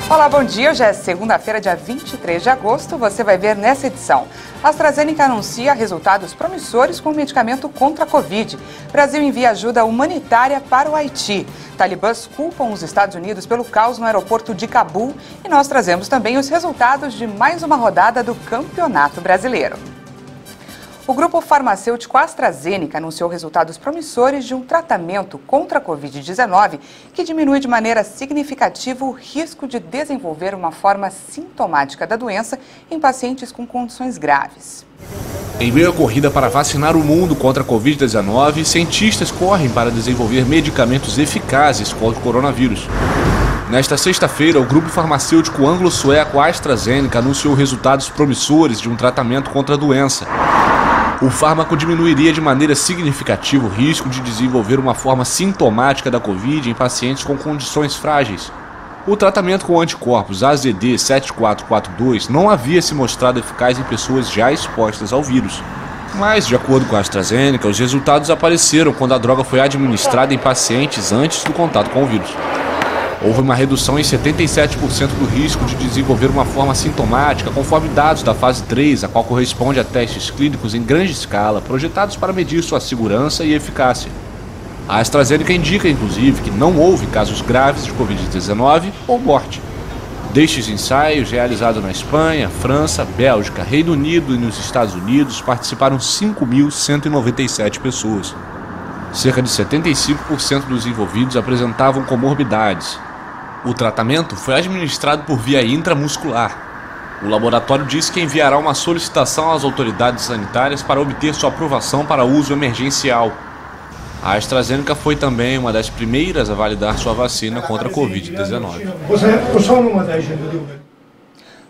Olá, bom dia. Hoje é segunda-feira, dia 23 de agosto. Você vai ver nessa edição. A AstraZeneca anuncia resultados promissores com o medicamento contra a Covid. Brasil envia ajuda humanitária para o Haiti. Talibãs culpam os Estados Unidos pelo caos no aeroporto de Cabul. E nós trazemos também os resultados de mais uma rodada do Campeonato Brasileiro. O grupo farmacêutico AstraZeneca anunciou resultados promissores de um tratamento contra a Covid-19 que diminui de maneira significativa o risco de desenvolver uma forma sintomática da doença em pacientes com condições graves. Em meio à corrida para vacinar o mundo contra a Covid-19, cientistas correm para desenvolver medicamentos eficazes contra o coronavírus. Nesta sexta-feira, o grupo farmacêutico anglo-sueco AstraZeneca anunciou resultados promissores de um tratamento contra a doença. O fármaco diminuiria de maneira significativa o risco de desenvolver uma forma sintomática da Covid em pacientes com condições frágeis. O tratamento com anticorpos AZD7442 não havia se mostrado eficaz em pessoas já expostas ao vírus. Mas, de acordo com a AstraZeneca, os resultados apareceram quando a droga foi administrada em pacientes antes do contato com o vírus. Houve uma redução em 77% do risco de desenvolver uma forma sintomática, conforme dados da fase 3, a qual corresponde a testes clínicos em grande escala, projetados para medir sua segurança e eficácia. A AstraZeneca indica, inclusive, que não houve casos graves de Covid-19 ou morte. Destes ensaios, realizados na Espanha, França, Bélgica, Reino Unido e nos Estados Unidos, participaram 5.197 pessoas. Cerca de 75% dos envolvidos apresentavam comorbidades. O tratamento foi administrado por via intramuscular. O laboratório disse que enviará uma solicitação às autoridades sanitárias para obter sua aprovação para uso emergencial. A AstraZeneca foi também uma das primeiras a validar sua vacina contra a Covid-19.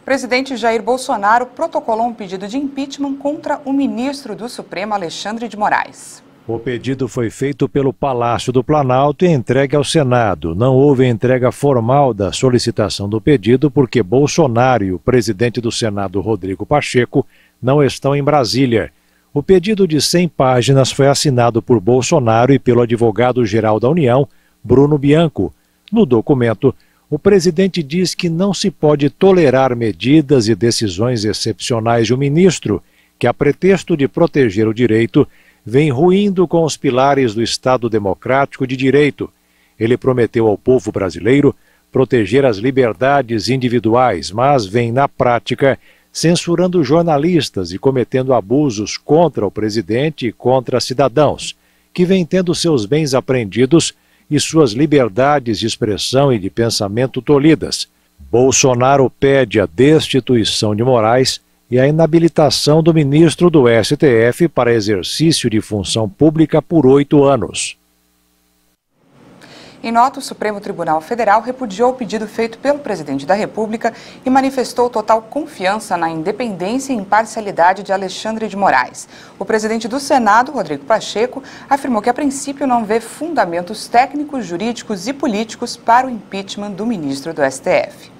O presidente Jair Bolsonaro protocolou um pedido de impeachment contra o ministro do Supremo, Alexandre de Moraes. O pedido foi feito pelo Palácio do Planalto e entregue ao Senado. Não houve entrega formal da solicitação do pedido porque Bolsonaro e o presidente do Senado, Rodrigo Pacheco, não estão em Brasília. O pedido de 100 páginas foi assinado por Bolsonaro e pelo advogado-geral da União, Bruno Bianco. No documento, o presidente diz que não se pode tolerar medidas e decisões excepcionais de um ministro que, a pretexto de proteger o direito, vem ruindo com os pilares do Estado Democrático de Direito. Ele prometeu ao povo brasileiro proteger as liberdades individuais, mas vem, na prática, censurando jornalistas e cometendo abusos contra o presidente e contra cidadãos, que vem tendo seus bens apreendidos e suas liberdades de expressão e de pensamento tolhidas. Bolsonaro pede a destituição de Moraes e a inabilitação do ministro do STF para exercício de função pública por 8 anos. Em nota, o Supremo Tribunal Federal repudiou o pedido feito pelo presidente da República e manifestou total confiança na independência e imparcialidade de Alexandre de Moraes. O presidente do Senado, Rodrigo Pacheco, afirmou que a princípio não vê fundamentos técnicos, jurídicos e políticos para o impeachment do ministro do STF.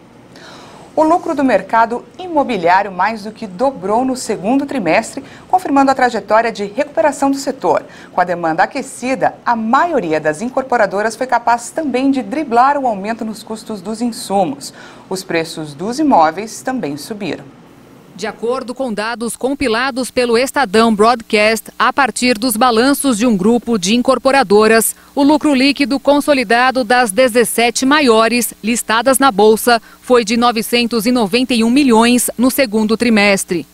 O lucro do mercado imobiliário mais do que dobrou no segundo trimestre, confirmando a trajetória de recuperação do setor. Com a demanda aquecida, a maioria das incorporadoras foi capaz também de driblar o aumento nos custos dos insumos. Os preços dos imóveis também subiram. De acordo com dados compilados pelo Estadão Broadcast, a partir dos balanços de um grupo de incorporadoras, o lucro líquido consolidado das 17 maiores listadas na Bolsa foi de 991 milhões no segundo trimestre.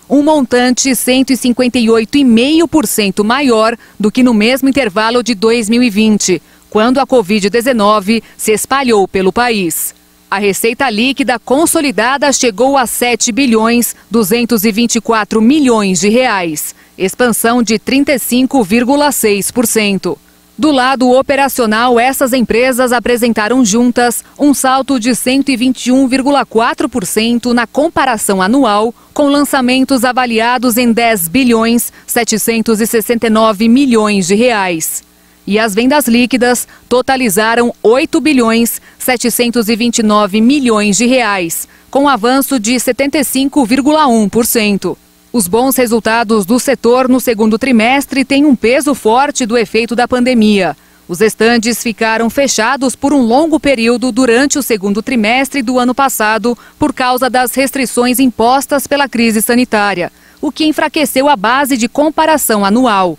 Um montante 158,5% maior do que no mesmo intervalo de 2020, quando a Covid-19 se espalhou pelo país. A receita líquida consolidada chegou a 7 bilhões 224 milhões de reais, expansão de 35,6%. Do lado operacional, essas empresas apresentaram juntas um salto de 121,4% na comparação anual, com lançamentos avaliados em 10 bilhões 769 milhões de reais. E as vendas líquidas totalizaram 8 bilhões 729 milhões de reais, com avanço de 75,1%. Os bons resultados do setor no segundo trimestre têm um peso forte do efeito da pandemia. Os estandes ficaram fechados por um longo período durante o segundo trimestre do ano passado por causa das restrições impostas pela crise sanitária, o que enfraqueceu a base de comparação anual.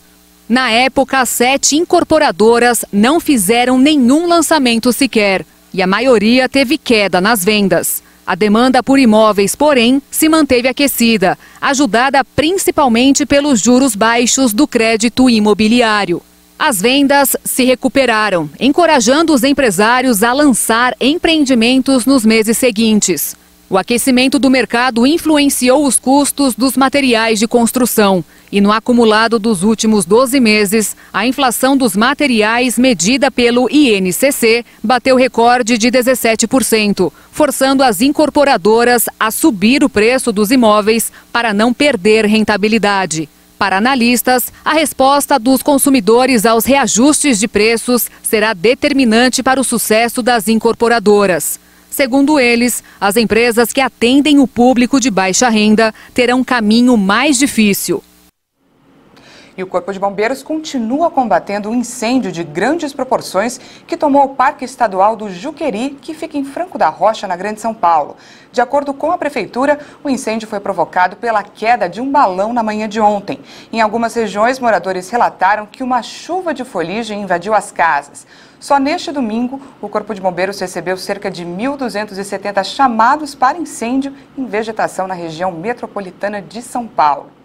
Na época, 7 incorporadoras não fizeram nenhum lançamento sequer e a maioria teve queda nas vendas. A demanda por imóveis, porém, se manteve aquecida, ajudada principalmente pelos juros baixos do crédito imobiliário. As vendas se recuperaram, encorajando os empresários a lançar empreendimentos nos meses seguintes. O aquecimento do mercado influenciou os custos dos materiais de construção e no acumulado dos últimos 12 meses, a inflação dos materiais medida pelo INCC bateu recorde de 17%, forçando as incorporadoras a subir o preço dos imóveis para não perder rentabilidade. Para analistas, a resposta dos consumidores aos reajustes de preços será determinante para o sucesso das incorporadoras. Segundo eles, as empresas que atendem o público de baixa renda terão um caminho mais difícil. E o Corpo de Bombeiros continua combatendo um incêndio de grandes proporções que tomou o Parque Estadual do Juqueri, que fica em Franco da Rocha, na Grande São Paulo. De acordo com a Prefeitura, o incêndio foi provocado pela queda de um balão na manhã de ontem. Em algumas regiões, moradores relataram que uma chuva de fuligem invadiu as casas. Só neste domingo, o Corpo de Bombeiros recebeu cerca de 1.270 chamados para incêndio em vegetação na região metropolitana de São Paulo.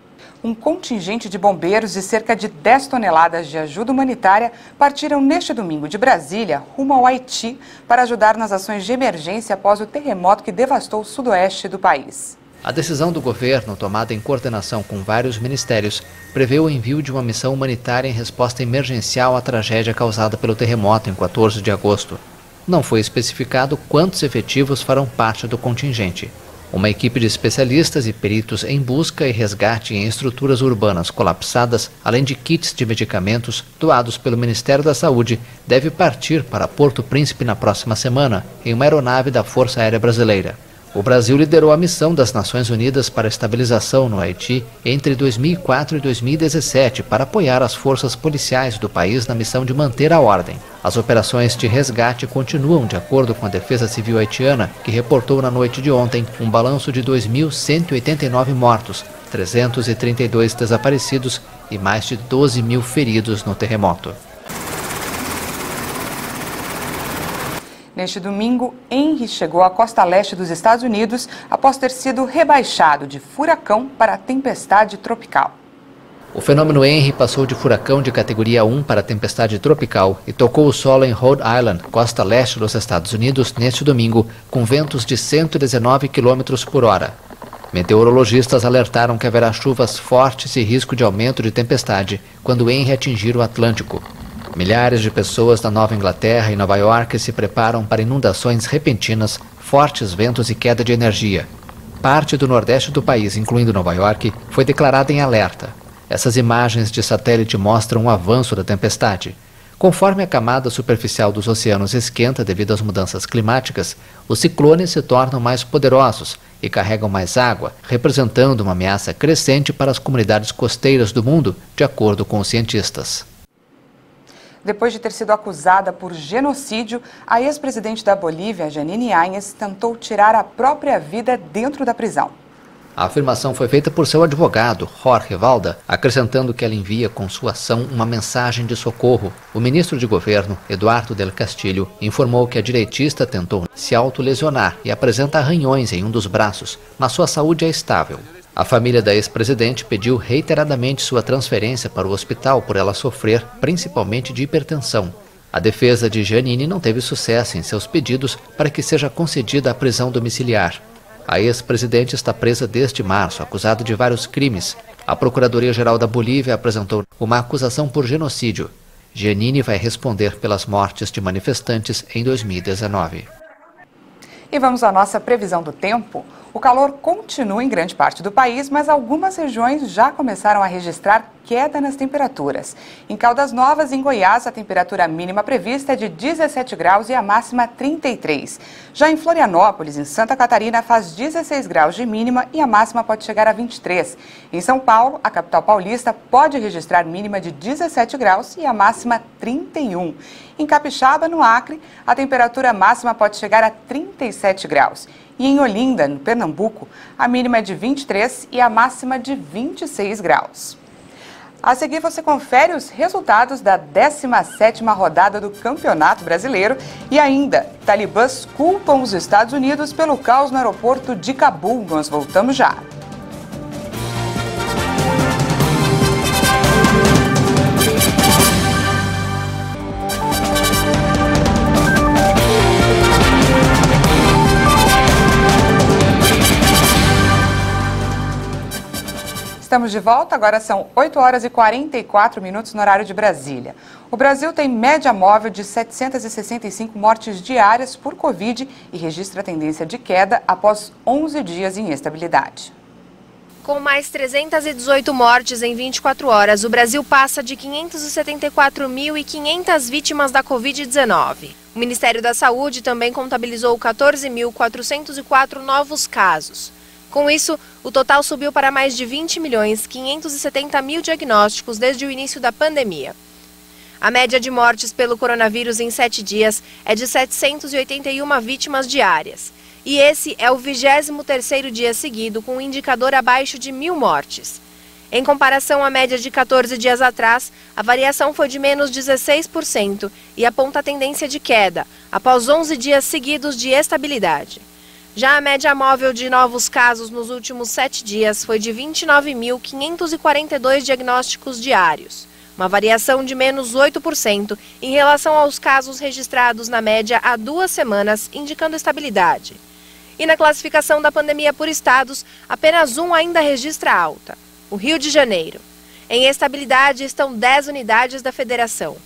Um contingente de bombeiros e cerca de 10 toneladas de ajuda humanitária partiram neste domingo de Brasília, rumo ao Haiti, para ajudar nas ações de emergência após o terremoto que devastou o sudoeste do país. A decisão do governo, tomada em coordenação com vários ministérios, prevê o envio de uma missão humanitária em resposta emergencial à tragédia causada pelo terremoto em 14 de agosto. Não foi especificado quantos efetivos farão parte do contingente. Uma equipe de especialistas e peritos em busca e resgate em estruturas urbanas colapsadas, além de kits de medicamentos doados pelo Ministério da Saúde, deve partir para Porto Príncipe na próxima semana, em uma aeronave da Força Aérea Brasileira. O Brasil liderou a missão das Nações Unidas para a estabilização no Haiti entre 2004 e 2017 para apoiar as forças policiais do país na missão de manter a ordem. As operações de resgate continuam de acordo com a Defesa Civil haitiana, que reportou na noite de ontem um balanço de 2.189 mortos, 332 desaparecidos e mais de 12 mil feridos no terremoto. Neste domingo, Henri chegou à costa leste dos Estados Unidos após ter sido rebaixado de furacão para tempestade tropical. O fenômeno Henri passou de furacão de categoria 1 para tempestade tropical e tocou o solo em Rhode Island, costa leste dos Estados Unidos, neste domingo, com ventos de 119 km por hora. Meteorologistas alertaram que haverá chuvas fortes e risco de aumento de tempestade quando Henri atingir o Atlântico. Milhares de pessoas da Nova Inglaterra e Nova York se preparam para inundações repentinas, fortes ventos e queda de energia. Parte do nordeste do país, incluindo Nova York, foi declarada em alerta. Essas imagens de satélite mostram o avanço da tempestade. Conforme a camada superficial dos oceanos esquenta devido às mudanças climáticas, os ciclones se tornam mais poderosos e carregam mais água, representando uma ameaça crescente para as comunidades costeiras do mundo, de acordo com os cientistas. Depois de ter sido acusada por genocídio, a ex-presidente da Bolívia, Jeanine Áñez, tentou tirar a própria vida dentro da prisão. A afirmação foi feita por seu advogado, Jorge Valda, acrescentando que ela envia com sua ação uma mensagem de socorro. O ministro de governo, Eduardo del Castillo, informou que a direitista tentou se autolesionar e apresenta arranhões em um dos braços, mas sua saúde é estável. A família da ex-presidente pediu reiteradamente sua transferência para o hospital por ela sofrer principalmente de hipertensão. A defesa de Jeanine não teve sucesso em seus pedidos para que seja concedida a prisão domiciliar. A ex-presidente está presa desde março, acusada de vários crimes. A Procuradoria-Geral da Bolívia apresentou uma acusação por genocídio. Jeanine vai responder pelas mortes de manifestantes em 2019. E vamos à nossa previsão do tempo. O calor continua em grande parte do país, mas algumas regiões já começaram a registrar queda nas temperaturas. Em Caldas Novas, em Goiás, a temperatura mínima prevista é de 17 graus e a máxima 33. Já em Florianópolis, em Santa Catarina, faz 16 graus de mínima e a máxima pode chegar a 23. Em São Paulo, a capital paulista pode registrar mínima de 17 graus e a máxima 31. Em Capixaba, no Acre, a temperatura máxima pode chegar a 37 graus. E em Olinda, no Pernambuco, a mínima é de 23 e a máxima de 26 graus. A seguir, você confere os resultados da 17ª rodada do Campeonato Brasileiro e ainda, talibãs culpam os Estados Unidos pelo caos no aeroporto de Cabul. Nós voltamos já. Estamos de volta, agora são 8 horas e 44 minutos no horário de Brasília. O Brasil tem média móvel de 765 mortes diárias por Covid e registra tendência de queda após 11 dias em estabilidade. Com mais 318 mortes em 24 horas, o Brasil passa de 574.500 vítimas da Covid-19. O Ministério da Saúde também contabilizou 14.404 novos casos. Com isso, o total subiu para mais de 20.570.000 diagnósticos desde o início da pandemia. A média de mortes pelo coronavírus em 7 dias é de 781 vítimas diárias. E esse é o 23º dia seguido com um indicador abaixo de 1.000 mortes. Em comparação à média de 14 dias atrás, a variação foi de menos 16% e aponta a tendência de queda, após 11 dias seguidos de estabilidade. Já a média móvel de novos casos nos últimos 7 dias foi de 29.542 diagnósticos diários, uma variação de menos 8% em relação aos casos registrados na média há 2 semanas, indicando estabilidade. E na classificação da pandemia por estados, apenas um ainda registra alta, o Rio de Janeiro. Em estabilidade estão 10 unidades da federação.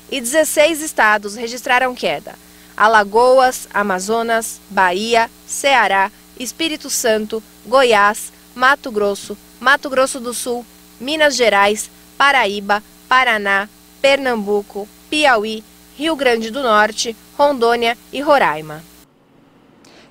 E 16 estados registraram queda. Alagoas, Amazonas, Bahia, Ceará, Espírito Santo, Goiás, Mato Grosso do Sul, Minas Gerais, Paraíba, Paraná, Pernambuco, Piauí, Rio Grande do Norte, Rondônia e Roraima.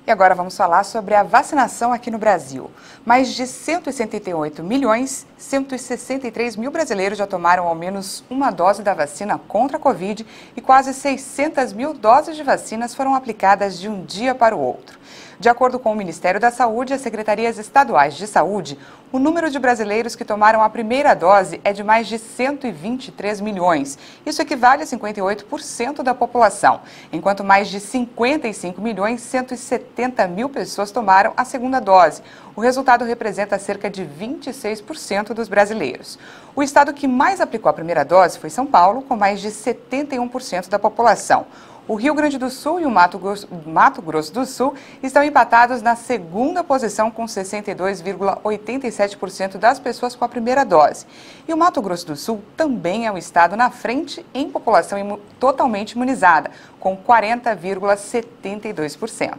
E agora vamos falar sobre a vacinação aqui no Brasil. Mais de 163 mil brasileiros já tomaram ao menos uma dose da vacina contra a Covid e quase 600 mil doses de vacinas foram aplicadas de um dia para o outro. De acordo com o Ministério da Saúde e as secretarias estaduais de saúde, o número de brasileiros que tomaram a primeira dose é de mais de 123 milhões. Isso equivale a 58% da população, enquanto mais de 55.170.000 pessoas tomaram a segunda dose. O resultado representa cerca de 26% dos brasileiros. O estado que mais aplicou a primeira dose foi São Paulo, com mais de 71% da população. O Rio Grande do Sul e o Mato Grosso do Sul estão empatados na segunda posição com 62,87% das pessoas com a primeira dose. E o Mato Grosso do Sul também é o estado na frente em população totalmente imunizada, com 40,72%.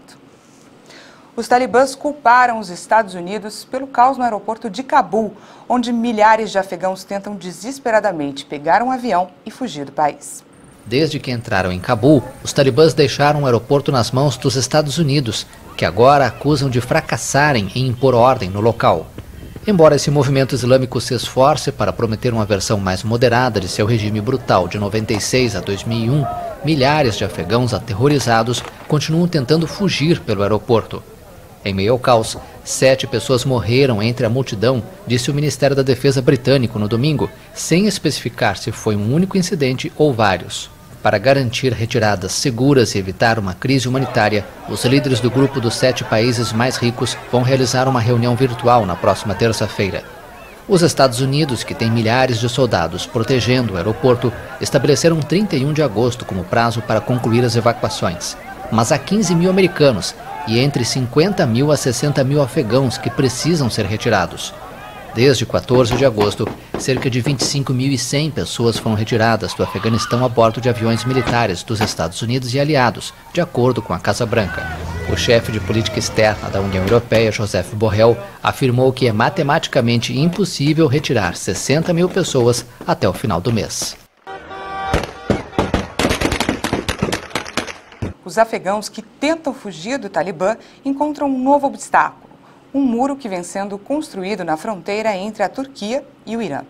Os talibãs culparam os Estados Unidos pelo caos no aeroporto de Cabul, onde milhares de afegãos tentam desesperadamente pegar um avião e fugir do país. Desde que entraram em Cabul, os talibãs deixaram o aeroporto nas mãos dos Estados Unidos, que agora acusam de fracassarem em impor ordem no local. Embora esse movimento islâmico se esforce para prometer uma versão mais moderada de seu regime brutal de 96 a 2001, milhares de afegãos aterrorizados continuam tentando fugir pelo aeroporto. Em meio ao caos, 7 pessoas morreram entre a multidão, disse o Ministério da Defesa britânico no domingo, sem especificar se foi um único incidente ou vários. Para garantir retiradas seguras e evitar uma crise humanitária, os líderes do grupo dos 7 países mais ricos vão realizar uma reunião virtual na próxima terça-feira. Os Estados Unidos, que têm milhares de soldados protegendo o aeroporto, estabeleceram 31 de agosto como prazo para concluir as evacuações. Mas há 15 mil americanos e entre 50 mil a 60 mil afegãos que precisam ser retirados. Desde 14 de agosto, cerca de 25.100 pessoas foram retiradas do Afeganistão a bordo de aviões militares dos Estados Unidos e aliados, de acordo com a Casa Branca. O chefe de política externa da União Europeia, Josep Borrell, afirmou que é matematicamente impossível retirar 60 mil pessoas até o final do mês. Os afegãos que tentam fugir do Talibã encontram um novo obstáculo. Um muro que vem sendo construído na fronteira entre a Turquia e o Irã.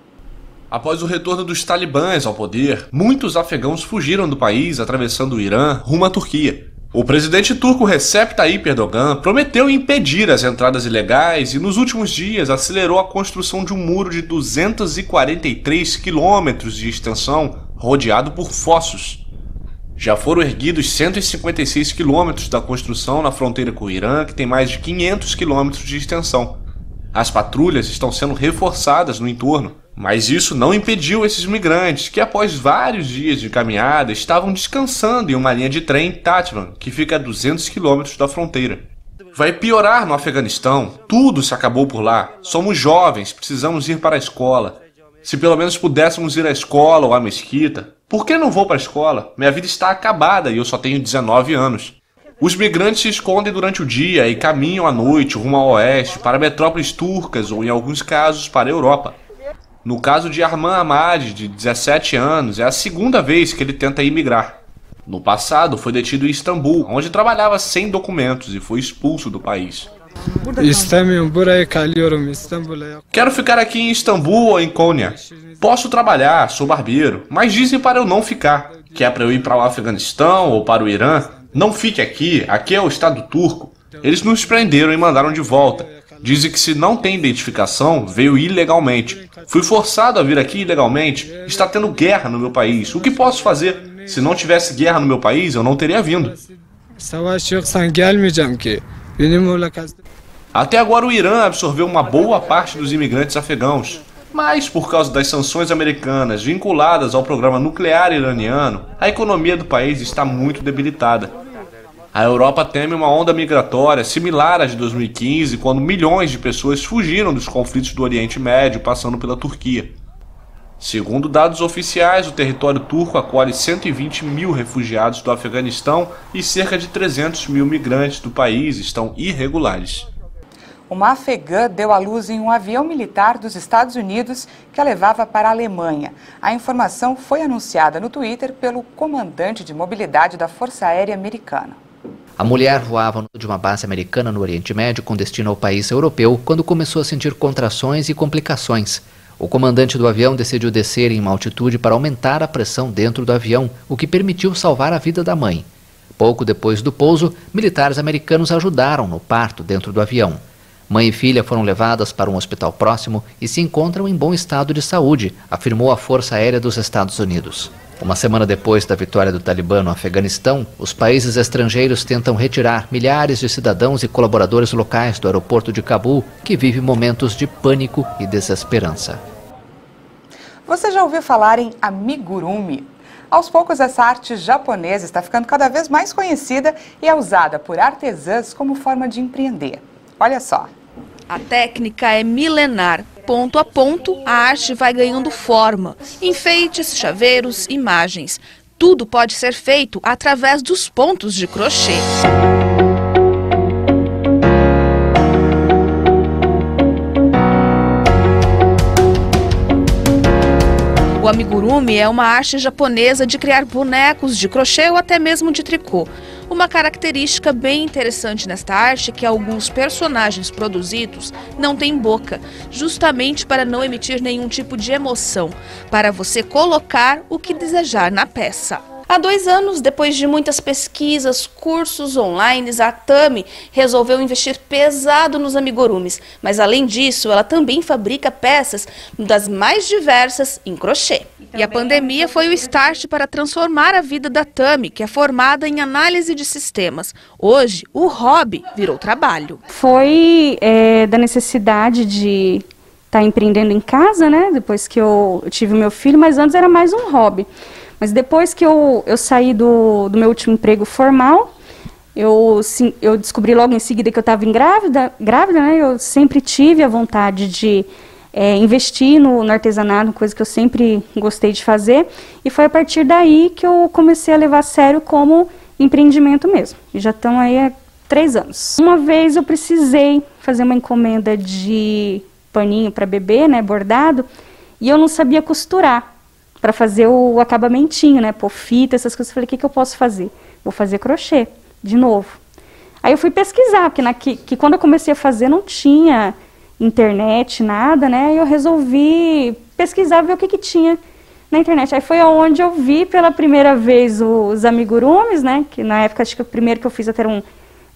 Após o retorno dos talibãs ao poder, muitos afegãos fugiram do país atravessando o Irã rumo à Turquia. O presidente turco Recep Tayyip Erdogan prometeu impedir as entradas ilegais e nos últimos dias acelerou a construção de um muro de 243 quilômetros de extensão rodeado por fossos. Já foram erguidos 156 quilômetros da construção na fronteira com o Irã, que tem mais de 500 quilômetros de extensão. As patrulhas estão sendo reforçadas no entorno, mas isso não impediu esses migrantes, que após vários dias de caminhada estavam descansando em uma linha de trem em Tatvan, que fica a 200 quilômetros da fronteira. Vai piorar no Afeganistão, tudo se acabou por lá. Somos jovens, precisamos ir para a escola. Se pelo menos pudéssemos ir à escola ou à mesquita. Por que não vou para a escola? Minha vida está acabada e eu só tenho 19 anos. Os migrantes se escondem durante o dia e caminham à noite rumo ao oeste, para metrópoles turcas ou, em alguns casos, para a Europa. No caso de Arman Ahmadi, de 17 anos, é a segunda vez que ele tenta imigrar. No passado, foi detido em Istambul, onde trabalhava sem documentos e foi expulso do país. Quero ficar aqui em Istambul ou em Konya. Posso trabalhar, sou barbeiro, mas dizem para eu não ficar. Que é para eu ir para o Afeganistão ou para o Irã. Não fique aqui, aqui é o Estado turco. Eles nos prenderam e mandaram de volta. Dizem que se não tem identificação, veio ilegalmente. Fui forçado a vir aqui ilegalmente. Está tendo guerra no meu país. O que posso fazer? Se não tivesse guerra no meu país, eu não teria vindo. Até agora o Irã absorveu uma boa parte dos imigrantes afegãos. Mas, por causa das sanções americanas vinculadas ao programa nuclear iraniano, a economia do país está muito debilitada. A Europa teme uma onda migratória similar à de 2015, quando milhões de pessoas fugiram dos conflitos do Oriente Médio, passando pela Turquia. Segundo dados oficiais, o território turco acolhe 120 mil refugiados do Afeganistão e cerca de 300 mil migrantes do país estão irregulares. Uma afegã deu à luz em um avião militar dos Estados Unidos que a levava para a Alemanha. A informação foi anunciada no Twitter pelo comandante de mobilidade da Força Aérea Americana. A mulher voava de uma base americana no Oriente Médio com destino ao país europeu quando começou a sentir contrações e complicações. O comandante do avião decidiu descer em uma altitude para aumentar a pressão dentro do avião, o que permitiu salvar a vida da mãe. Pouco depois do pouso, militares americanos ajudaram no parto dentro do avião. Mãe e filha foram levadas para um hospital próximo e se encontram em bom estado de saúde, afirmou a Força Aérea dos Estados Unidos. Uma semana depois da vitória do Talibã no Afeganistão, os países estrangeiros tentam retirar milhares de cidadãos e colaboradores locais do aeroporto de Cabul, que vive momentos de pânico e desesperança. Você já ouviu falar em amigurumi? Aos poucos, essa arte japonesa está ficando cada vez mais conhecida e é usada por artesãs como forma de empreender. Olha só. A técnica é milenar. Ponto a ponto, a arte vai ganhando forma. Enfeites, chaveiros, imagens. Tudo pode ser feito através dos pontos de crochê. O amigurumi é uma arte japonesa de criar bonecos de crochê ou até mesmo de tricô. Uma característica bem interessante nesta arte é que alguns personagens produzidos não têm boca, justamente para não emitir nenhum tipo de emoção, para você colocar o que desejar na peça. Há 2 anos, depois de muitas pesquisas, cursos online, a Tami resolveu investir pesado nos amigurumis. Mas além disso, ela também fabrica peças das mais diversas em crochê. E a pandemia foi o start para transformar a vida da Tami, que é formada em análise de sistemas. Hoje, o hobby virou trabalho. Foi da necessidade de estar empreendendo em casa, né? Depois que eu tive meu filho, mas antes era mais um hobby. Mas depois que eu saí do meu último emprego formal, eu descobri logo em seguida que eu estava grávida, né? Eu sempre tive a vontade de investi no artesanato, coisa que eu sempre gostei de fazer, e foi a partir daí que eu comecei a levar a sério como empreendimento mesmo. E já estão aí há 3 anos. Uma vez eu precisei fazer uma encomenda de paninho para bebê, né, bordado, e eu não sabia costurar para fazer o acabamentinho, né, pôr fita, essas coisas. Eu falei, o que eu posso fazer? Vou fazer crochê, de novo. Aí eu fui pesquisar, porque que quando eu comecei a fazer não tinha internet, nada, né, e eu resolvi pesquisar, ver o que tinha na internet. Aí foi onde eu vi pela primeira vez os amigurumis, né, que na época acho que o primeiro que eu fiz até era um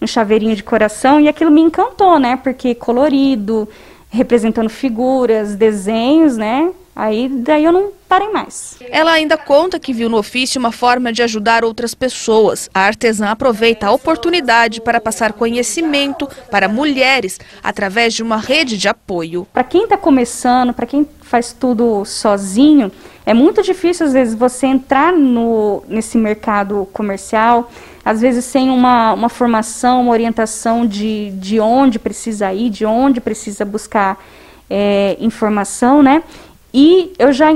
chaveirinho de coração, e aquilo me encantou, né, porque colorido, representando figuras, desenhos, né, daí eu não parei mais. Ela ainda conta que viu no ofício uma forma de ajudar outras pessoas. A artesã aproveita a oportunidade para passar conhecimento para mulheres através de uma rede de apoio. Para quem está começando, para quem faz tudo sozinho, é muito difícil às vezes você entrar nesse mercado comercial, às vezes sem uma formação, uma orientação de onde precisa ir, de onde precisa buscar informação, né? E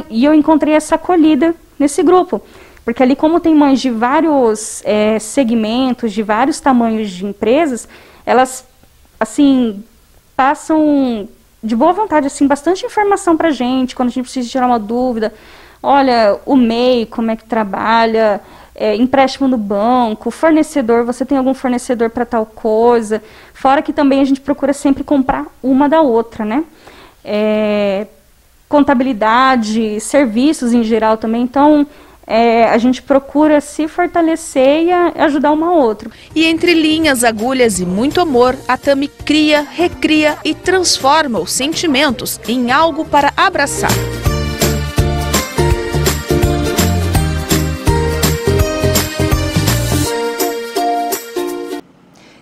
eu encontrei essa acolhida nesse grupo, porque ali, como tem mães de vários segmentos, de vários tamanhos de empresas, elas, assim, passam de boa vontade, assim, bastante informação pra gente, quando a gente precisa tirar uma dúvida. Olha, o MEI, como é que trabalha, empréstimo no banco, fornecedor, você tem algum fornecedor para tal coisa, fora que também a gente procura sempre comprar uma da outra, né? Contabilidade, serviços em geral também, então a gente procura se fortalecer e ajudar uma a outra. E entre linhas, agulhas e muito amor, a Tami cria, recria e transforma os sentimentos em algo para abraçar.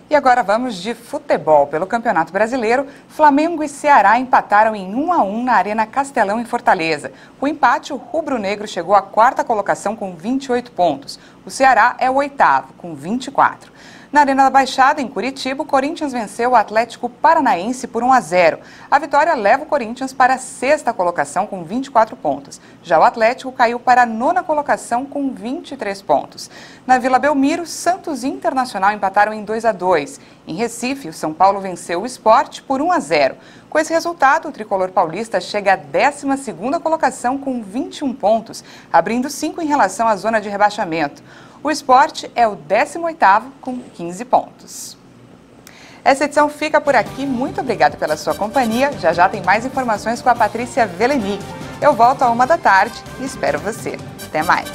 E agora vamos de futebol. Pelo Campeonato Brasileiro, Flamengo e Ceará empataram em 1-1 na Arena Castelão, em Fortaleza. Com o empate, o rubro-negro chegou à 4ª colocação com 28 pontos. O Ceará é o 8º, com 24. Na Arena da Baixada, em Curitiba, o Corinthians venceu o Atlético Paranaense por 1-0. A vitória leva o Corinthians para a 6ª colocação com 24 pontos. Já o Atlético caiu para a 9ª colocação com 23 pontos. Na Vila Belmiro, Santos e Internacional empataram em 2-2. Em Recife, o São Paulo venceu o Sport por 1-0. Com esse resultado, o tricolor paulista chega à 12ª colocação com 21 pontos, abrindo 5 em relação à zona de rebaixamento. O Sport é o 18º com 15 pontos. Essa edição fica por aqui. Muito obrigada pela sua companhia. Já tem mais informações com a Patrícia Velenic. Eu volto à 1 da tarde e espero você. Até mais.